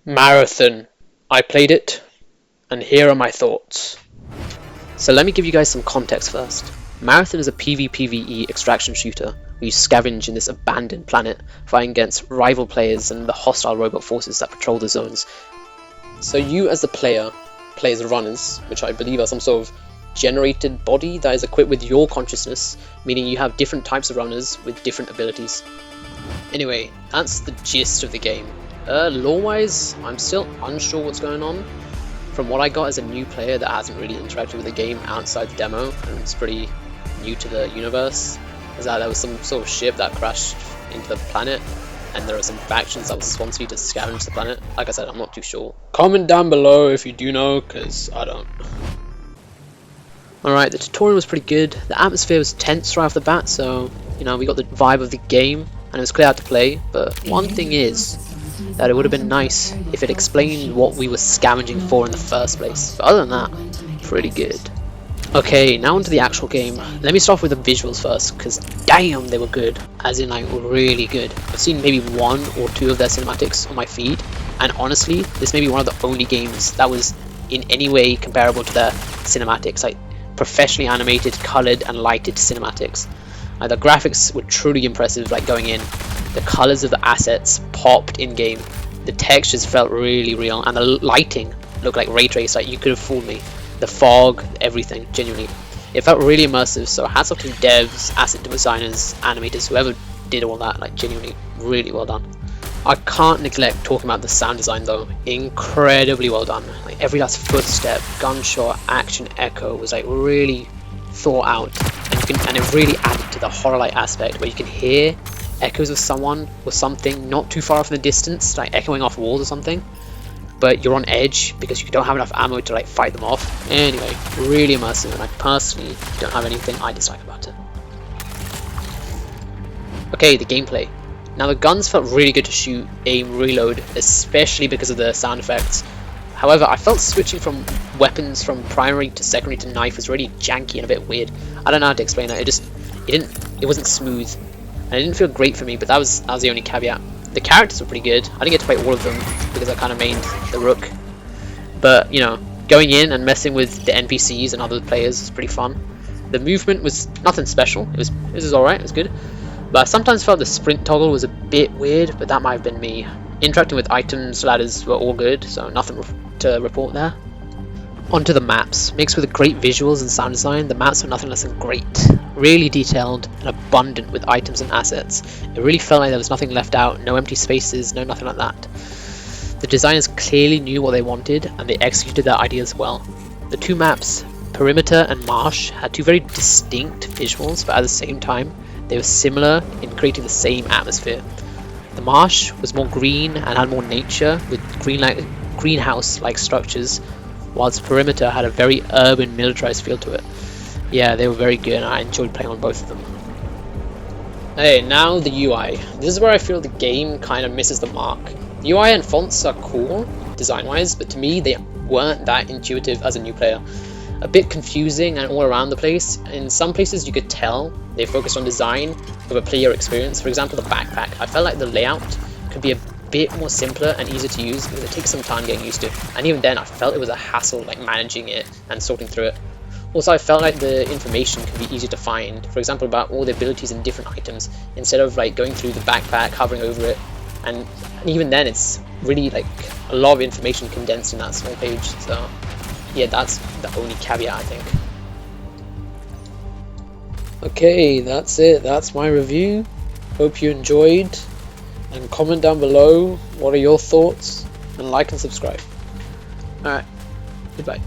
Marathon. I played it, and here are my thoughts. So let me give you guys some context first. Marathon is a PvPvE extraction shooter where you scavenge in this abandoned planet, fighting against rival players and the hostile robot forces that patrol the zones. So you as the player play as runners, which I believe are some sort of generated body that is equipped with your consciousness, meaning you have different types of runners with different abilities. Anyway, that's the gist of the game. Lore-wise, I'm still unsure what's going on. From what I got as a new player that hasn't really interacted with the game outside the demo, and it's pretty new to the universe, is that there was some sort of ship that crashed into the planet, and there are some factions that were sponsored to scavenge the planet. Like I said, I'm not too sure. Comment down below if you do know, because I don't. Alright, the tutorial was pretty good. The atmosphere was tense right off the bat, so, you know, we got the vibe of the game, and it was clear how to play. But one thing is that it would have been nice if it explained what we were scavenging for in the first place. But other than that, pretty good. Okay, now onto the actual game. Let me start off with the visuals first, because damn, they were good. As in, like, really good. I've seen maybe 1 or 2 of their cinematics on my feed, and honestly, this may be one of the only games that was in any way comparable to their cinematics. Like, professionally animated, coloured, and lighted cinematics. The graphics were truly impressive, like, going in. The colours of the assets popped in-game. The textures felt really real, and the lighting looked like ray trace, like you could have fooled me. The fog, everything, genuinely. It felt really immersive, so hats off to devs, asset designers, animators, whoever did all that, like genuinely, really well done. I can't neglect talking about the sound design though, incredibly well done. Like every last footstep, gunshot, action, echo was like really thought out, and it really added to the horror-like aspect where you can hear echoes of someone or something not too far off in the distance, like echoing off walls or something, but you're on edge because you don't have enough ammo to like fight them off. Anyway, really immersive, and I personally don't have anything I dislike about it. Okay, the gameplay. Now the guns felt really good to shoot, aim, reload, especially because of the sound effects. However, I felt switching from weapons from primary to secondary to knife was really janky and a bit weird. I don't know how to explain it. It wasn't smooth. And it didn't feel great for me, but that was the only caveat. The characters were pretty good. I didn't get to play all of them because I kind of mained the Rook. But, you know, going in and messing with the NPCs and other players was pretty fun. The movement was nothing special. It was alright, it was good. But I sometimes felt the sprint toggle was a bit weird, but that might have been me. Interacting with items, ladders were all good, so nothing to report there. Onto the maps. Mixed with great visuals and sound design, the maps were nothing less than great. Really detailed and abundant with items and assets. It really felt like there was nothing left out, no empty spaces, no nothing like that. The designers clearly knew what they wanted, and they executed their ideas well. The 2 maps, Perimeter and Marsh, had 2 very distinct visuals, but at the same time, they were similar in creating the same atmosphere. The Marsh was more green and had more nature, with greenhouse-like structures, whilst Perimeter had a very urban, militarized feel to it. Yeah, they were very good, and I enjoyed playing on both of them. Hey, now the UI. This is where I feel the game kind of misses the mark. The UI and fonts are cool, design-wise, but to me they weren't that intuitive as a new player. A bit confusing and all around the place. In some places you could tell they focused on design over player experience. For example, the backpack. I felt like the layout could be a bit more simpler and easier to use because it takes some time getting used to. And even then, I felt it was a hassle, like managing it and sorting through it. Also, I felt like the information could be easier to find. For example, about all the abilities and different items, instead of like going through the backpack, hovering over it. And even then, it's really like a lot of information condensed in that small page. So yeah, that's the only caveat, I think. Okay, that's it. That's my review. Hope you enjoyed. And comment down below what are your thoughts. And like and subscribe. Alright, goodbye.